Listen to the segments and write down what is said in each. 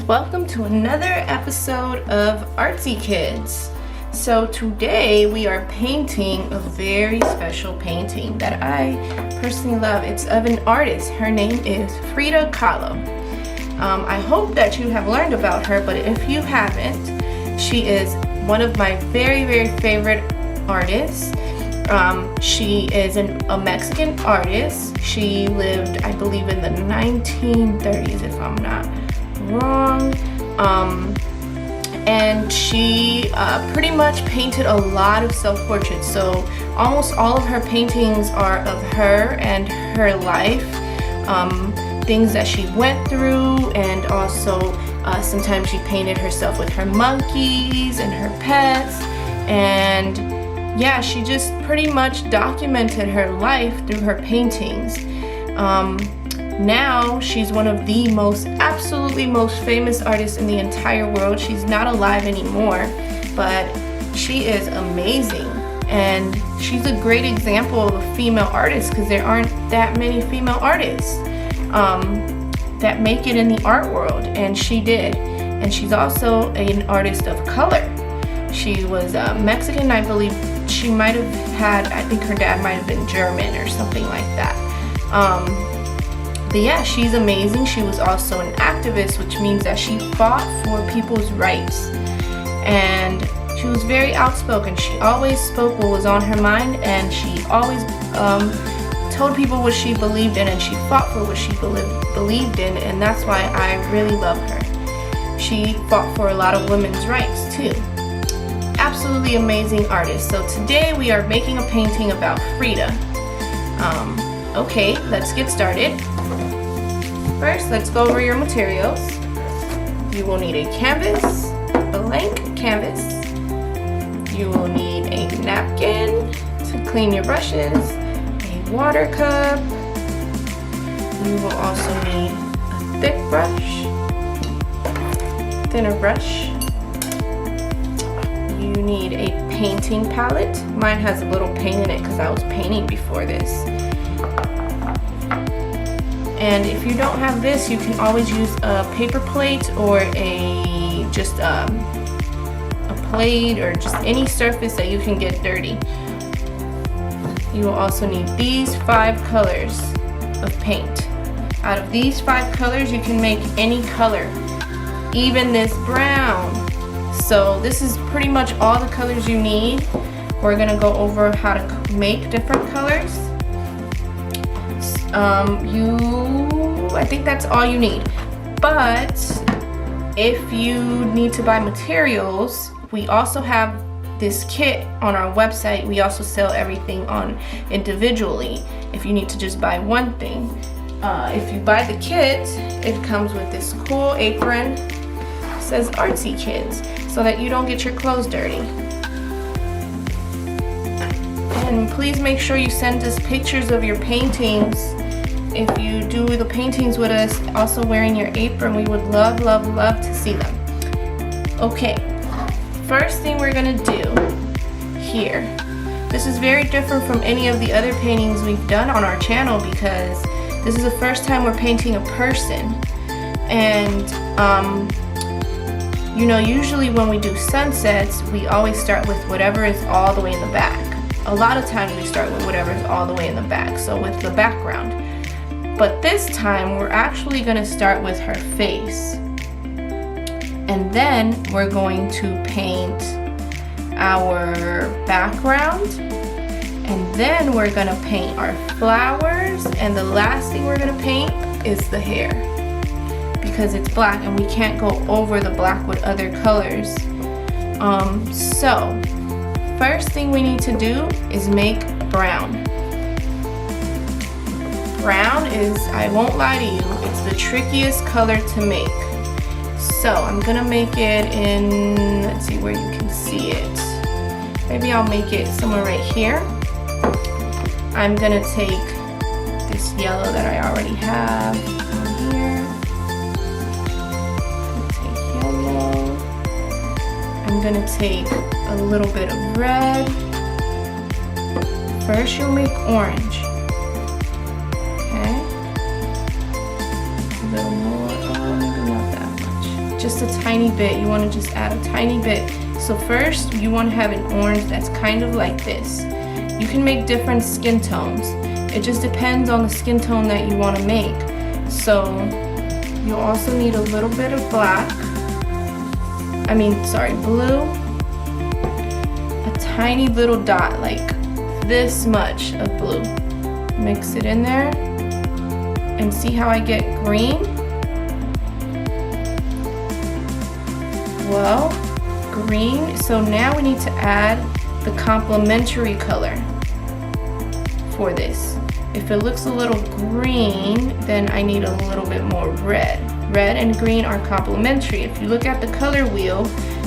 Welcome to another episode of Artsy Kids. So today we are painting a very special painting that I personally love. It's of an artist. Her name is Frida Kahlo. I hope that you have learned about her, but if you haven't, she is one of my very favorite artists. She is a Mexican artist. She lived, I believe, in the 1930s, if I'm not wrong. And she pretty much painted a lot of self-portraits. So almost all of her paintings are of her and her life, things that she went through, and also sometimes she painted herself with her monkeys and her pets. And yeah, she just pretty much documented her life through her paintings. Now she's one of the absolutely most famous artists in the entire world. She's not alive anymore, but she is amazing, and she's a great example of a female artist, because there aren't that many female artists that make it in the art world, and she did. And she's also an artist of color. She was Mexican, I believe. She might have had, I think her dad might have been German or something like that. But yeah, she's amazing. She was also an activist, which means that she fought for people's rights. And she was very outspoken. She always spoke what was on her mind, and she always told people what she believed in, and she fought for what she believed in, and that's why I really love her. She fought for a lot of women's rights too. Absolutely amazing artist. So today we are making a painting about Frida. Okay, let's get started. First, let's go over your materials. You will need a canvas, blank canvas. You will need a napkin to clean your brushes, a water cup. You will also need a thick brush, thinner brush. You need a painting palette. Mine has a little paint in it because I was painting before this. And if you don't have this, you can always use a paper plate or just a plate, or just any surface that you can get dirty. You will also need these 5 colors of paint. Out of these 5 colors, you can make any color, even this brown. So this is pretty much all the colors you need. We're gonna go over how to make different colors. I think that's all you need. But if you need to buy materials, we also have this kit on our website. We also sell everything on individually if you need to just buy one thing. If you buy the kit, it comes with this cool apron. It says Artsy Kids, so that you don't get your clothes dirty. And please make sure you send us pictures of your paintings. If you do the paintings with us, also wearing your apron, we would love to see them. Okay, first thing we're gonna do here. This is very different from any of the other paintings we've done on our channel, because this is the first time we're painting a person. And you know, usually when we do sunsets, we always start with whatever is all the way in the back. A lot of times we start with whatever is all the way in the back, so with the background. But this time we're actually going to start with her face. And then we're going to paint our background. And then we're going to paint our flowers. And the last thing we're going to paint is the hair, because it's black and we can't go over the black with other colors. So first thing we need to do is make brown. Brown is, I won't lie to you, it's the trickiest color to make. So I'm gonna make it in, let's see where you can see it. Maybe I'll make it somewhere right here. I'm gonna take this yellow that I already have on here. Take yellow. I'm gonna take a little bit of red. First you'll make orange. Okay. A little more, maybe not that much. just a tiny bit. You want to just add a tiny bit. So first, you want to have an orange that's kind of like this. You can make different skin tones. It just depends on the skin tone that you want to make. So you'll also need a little bit of blue. A tiny little dot, like this much of blue. Mix it in there. And see how I get green? Well, green. So now we need to add the complementary color for this. If it looks a little green, then I need a little bit more red. Red and green are complementary. If you look at the color wheel,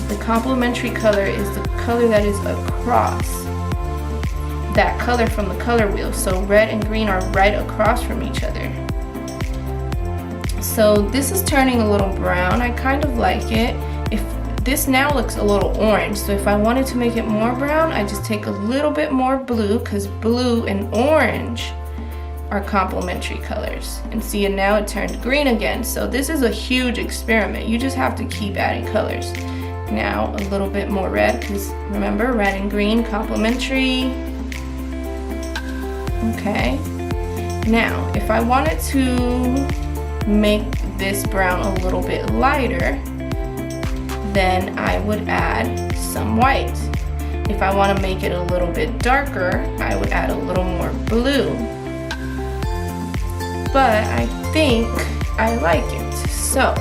the complementary color is the color that is across that color from the color wheel. So red and green are right across from each other. So this is turning a little brown. I kind of like it. If this now looks a little orange, so if I wanted to make it more brown, I just take a little bit more blue, because blue and orange are complementary colors. And see, and now it turned green again. So this is a huge experiment. You just have to keep adding colors. Now a little bit more red, because remember, red and green complementary. Okay. Now, if I wanted to make this brown a little bit lighter, then I would add some white. If I want to make it a little bit darker, I would add a little more blue. But I think I like it. So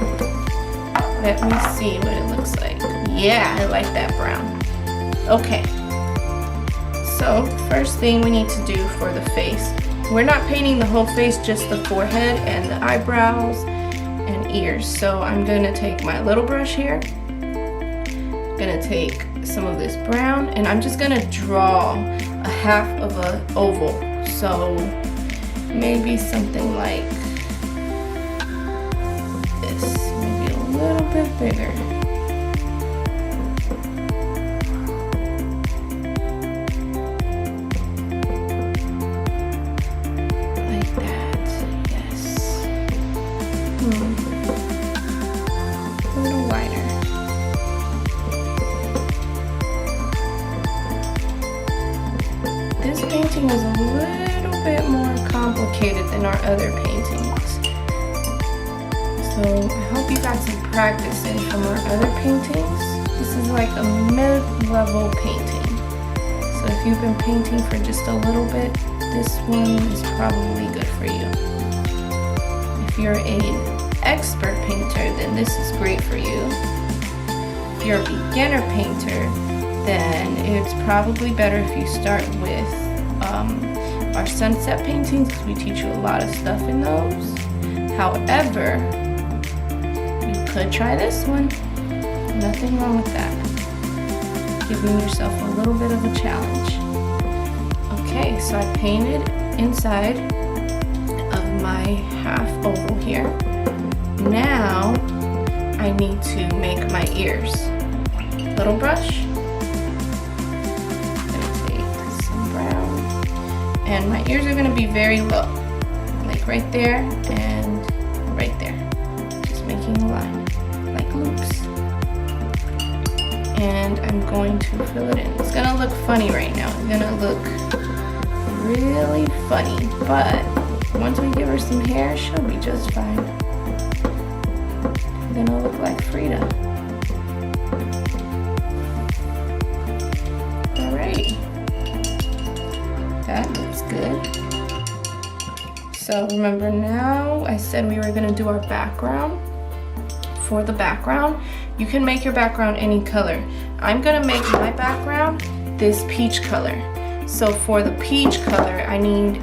let me see what it looks like. Yeah, I like that brown. Okay. So first thing we need to do for the face, we're not painting the whole face, just the forehead and the eyebrows and ears. So I'm gonna take my little brush here, gonna take some of this brown, and I'm just gonna draw a half of an oval. So maybe something like this, maybe a little bit bigger. Like that, yes. A little wider. This painting is a little bit more complicated than our other paintings. So I hope you got some practice in from our other paintings. This is like a mid-level painting. So if you've been painting for just a little bit, this one is probably good for you. If you're an expert painter, then this is great for you. If you're a beginner painter, then it's probably better if you start with our sunset paintings, because we teach you a lot of stuff in those. However, you could try this one. Nothing wrong with that. Giving yourself a little bit of a challenge. Okay, so I painted inside of my half oval here. Now I need to make my ears. Little brush. And my ears are going to be very low, like right there and right there. Just making a line, like loops. And I'm going to fill it in. It's going to look funny right now. It's going to look really funny, but once we give her some hair, she'll be just fine. It's going to look like Frida. Alright. That looks good. So remember, now I said we were going to do our background. For the background, you can make your background any color. I'm going to make my background this peach color. So for the peach color, I need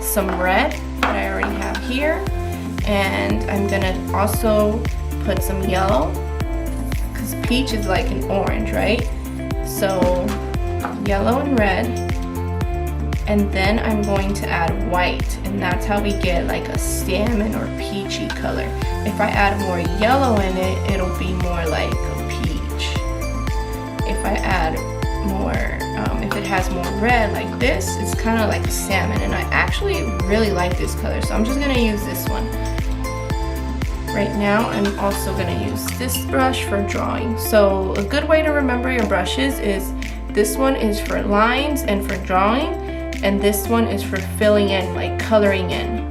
some red that I already have here, and I'm going to also put some yellow, because peach is like an orange, right? So yellow and red. And then I'm going to add white, and that's how we get like a salmon or peachy color. If I add more yellow in it, it'll be more like a peach. If I add more, if it has more red like this, it's kind of like a salmon, and I actually really like this color, so I'm just gonna use this one Right now, I'm also gonna use this brush for drawing. So a good way to remember your brushes is this one is for lines and for drawing, and this one is for filling in, like coloring in.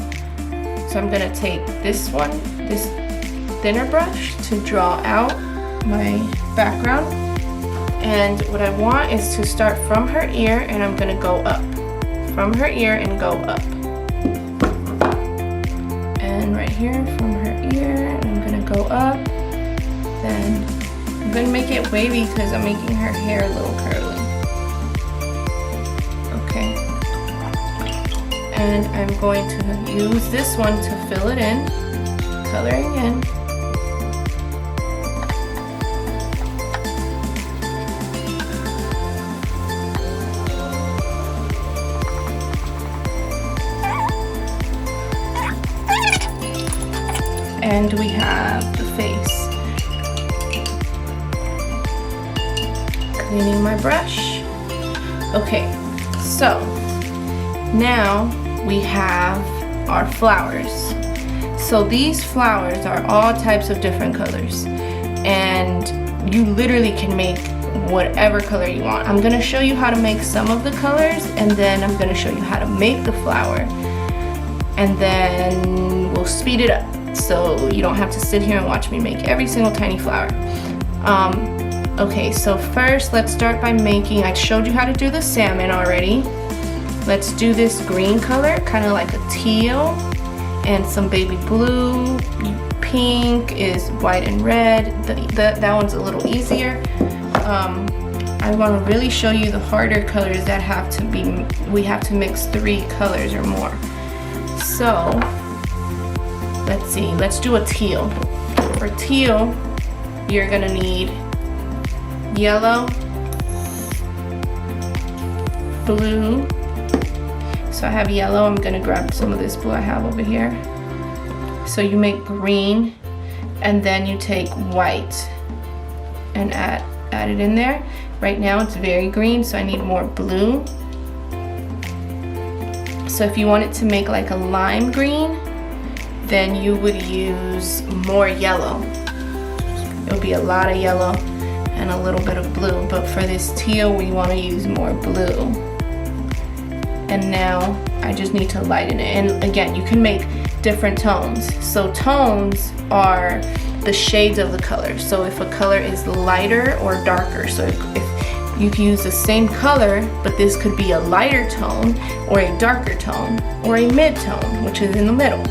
So I'm gonna take this one, this thinner brush, to draw out my background. And what I want is to start from her ear, and I'm gonna go up. From her ear and go up. And right here from her ear, and I'm gonna go up. Then I'm gonna make it wavy because I'm making her hair a little curly. Okay. And I'm going to use this one to fill it in, coloring in. And we have the face. Cleaning my brush. Okay, so now we have our flowers. So these flowers are all types of different colors, and you literally can make whatever color you want. I'm gonna show you how to make some of the colors, and then I'm gonna show you how to make the flower, and then we'll speed it up so you don't have to sit here and watch me make every single tiny flower. Okay, so first let's start by making, I showed you how to do the salmon already. Let's do this green color, kind of like a teal, and some baby blue. Pink is white and red. That one's a little easier. I want to really show you the harder colors that have to be, we have to mix 3 colors or more. So let's see, let's do a teal. For teal, you're gonna need yellow, blue. So I have yellow, I'm gonna grab some of this blue I have over here. So you make green, and then you take white and add it in there. Right now it's very green, so I need more blue. So if you wanted to make like a lime green, then you would use more yellow. It would be a lot of yellow and a little bit of blue, but for this teal we want to use more blue. And now I just need to lighten it. And again, you can make different tones. So tones are the shades of the color. So if a color is lighter or darker, so if you can use the same color, but this could be a lighter tone or a darker tone or a mid-tone, which is in the middle.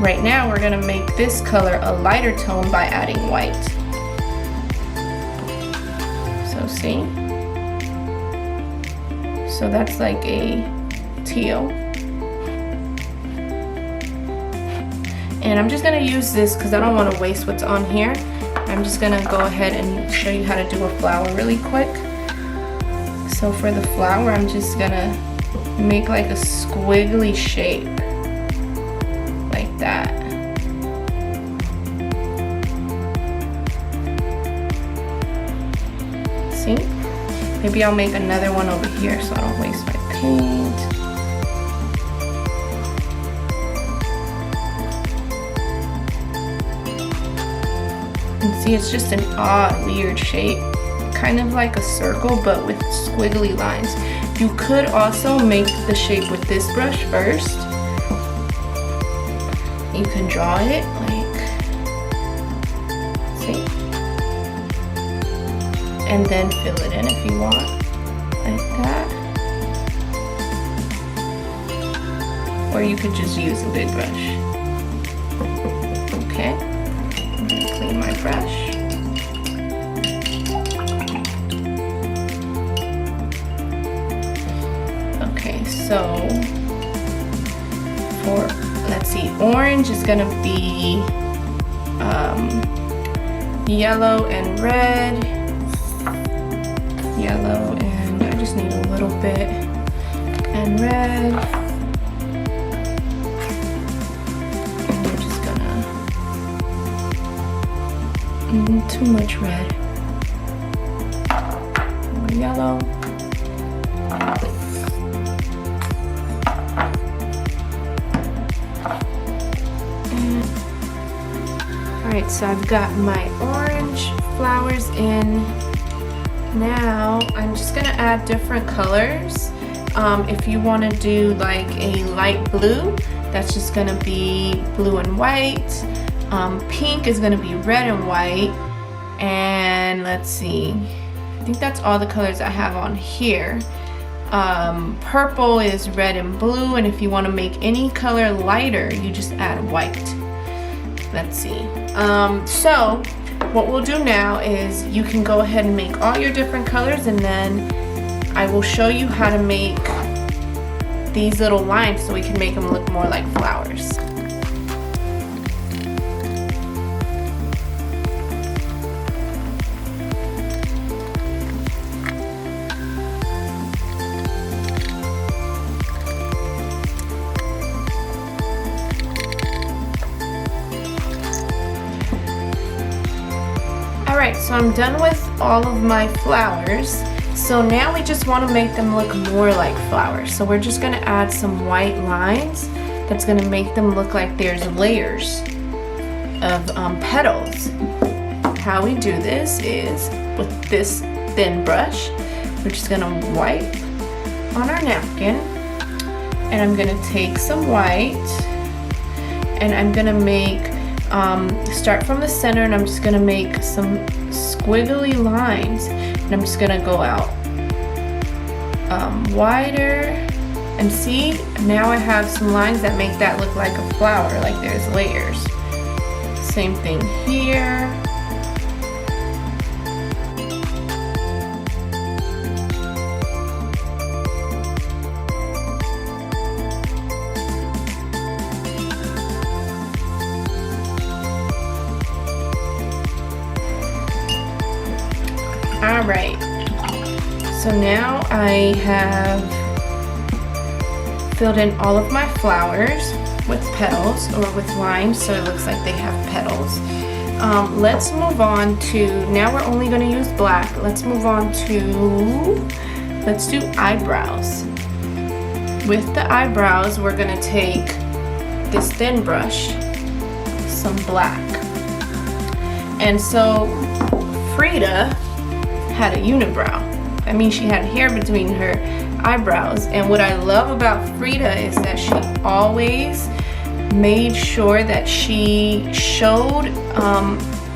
Right now we're gonna make this color a lighter tone by adding white. So see? So that's like a teal. And I'm just gonna use this because I don't want to waste what's on here. I'm just gonna go ahead and show you how to do a flower really quick. So for the flower, I'm just gonna make like a squiggly shape. Like that. See? Maybe I'll make another one over here so I don't waste my paint. And see, it's just an odd, weird shape. Kind of like a circle, but with squiggly lines. You could also make the shape with this brush first. You can draw it like, see? And then fill it in if you want, like that. Or you could just use a big brush. Okay, I'm gonna clean my brush. Okay, so for, let's see, orange is gonna be yellow and red. Yellow, and I just need a little bit, and red. And we're just gonna, too much red. More yellow. Alright, so I've got my orange flowers in. Now I'm just gonna add different colors. If you want to do like a light blue, that's just gonna be blue and white. Pink is gonna be red and white. And let's see, I think that's all the colors I have on here. Purple is red and blue, and if you want to make any color lighter, you just add white. Let's see. So what we'll do now is you can go ahead and make all your different colors, and then I will show you how to make these little lines so we can make them look more like flowers. Alright, so I'm done with all of my flowers. So now we just want to make them look more like flowers. So we're just going to add some white lines that's going to make them look like there's layers of petals. How we do this is with this thin brush, we're just going to wipe on our napkin, and I'm going to take some white, and I'm going to make start from the center, and I'm just gonna make some squiggly lines, and I'm just gonna go out wider, and see, now I have some lines that make that look like a flower, like there's layers. Same thing here. Alright, so now I have filled in all of my flowers with petals, or with lines, so it looks like they have petals. Let's move on to, now we're only going to use black. Let's move on to, let's do eyebrows. With the eyebrows, we're going to take this thin brush, some black. And so Frida had a unibrow. That means she had hair between her eyebrows. And what I love about Frida is that she always made sure that she showed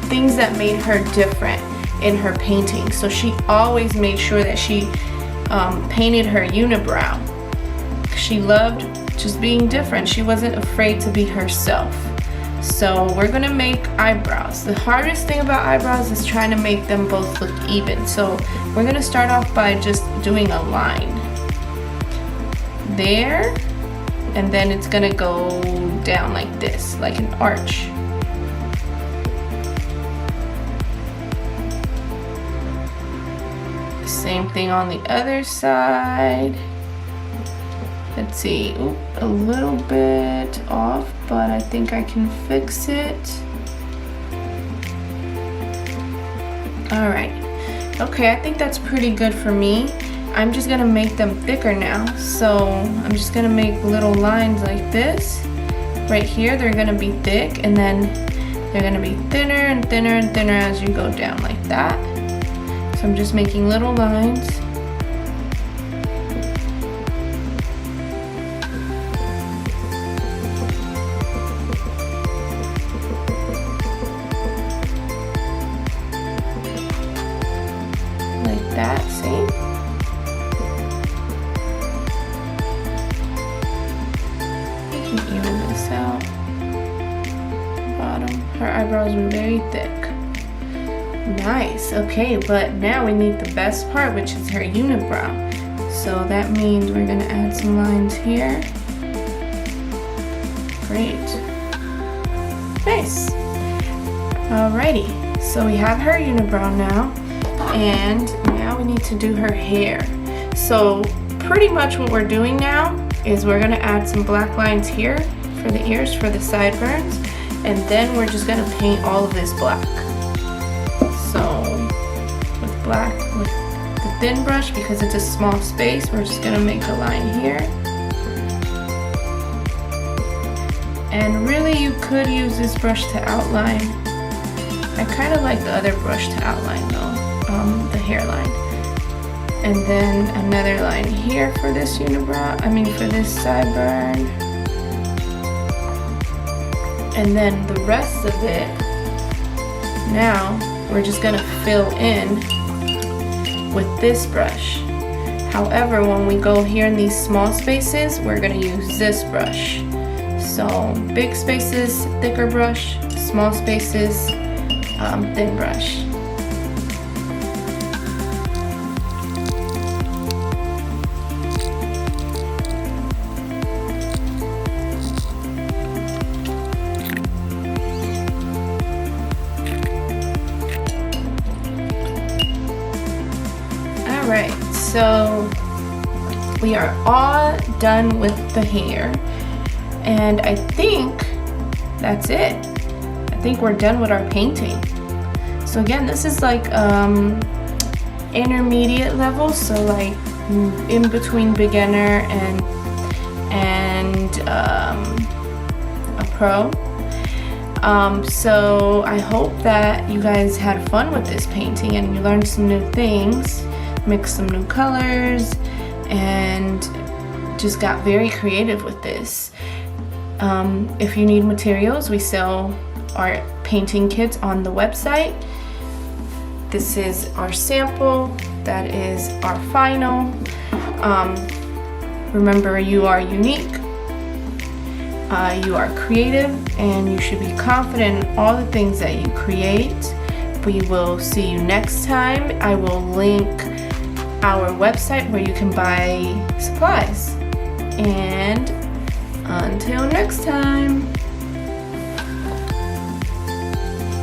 things that made her different in her painting. So she always made sure that she painted her unibrow. She loved just being different. She wasn't afraid to be herself. So we're gonna make eyebrows. The hardest thing about eyebrows is trying to make them both look even. So we're gonna start off by just doing a line there, and then it's gonna go down like this, like an arch. Same thing on the other side. Let's see, oop, a little bit off, but I think I can fix it. All right, okay, I think that's pretty good for me. I'm just gonna make them thicker now. So I'm just gonna make little lines like this. Right here, they're gonna be thick, and then they're gonna be thinner and thinner and thinner as you go down like that. So I'm just making little lines. Like that, see? I can even this out. Bottom. Her eyebrows are very thick. Nice, okay, but now we need the best part, which is her unibrow. So that means we're gonna add some lines here. Great. Nice. Alrighty, so we have her unibrow now, and now we need to do her hair. So pretty much what we're doing now is we're gonna add some black lines here for the ears, for the sideburns, and then we're just gonna paint all of this black. So with black, with the thin brush, because it's a small space, we're just gonna make a line here. And really you could use this brush to outline kind of like the other brush to outline though, the hairline. And then another line here for this unibrow, for this sideburn. And then the rest of it, now we're just gonna fill in with this brush. However, when we go here in these small spaces, we're gonna use this brush. So big spaces, thicker brush, small spaces, thin brush. Alright, so we are all done with the hair, and I think that's it. I think we're done with our painting. So again, this is like intermediate level, so like in between beginner and a pro. So I hope that you guys had fun with this painting and you learned some new things, mixed some new colors, and just got very creative with this. If you need materials, we sell our painting kits on the website. This is our sample, that is our final. Remember, you are unique, you are creative, and you should be confident in all the things that you create. We will see you next time. I will link our website where you can buy supplies. And until next time.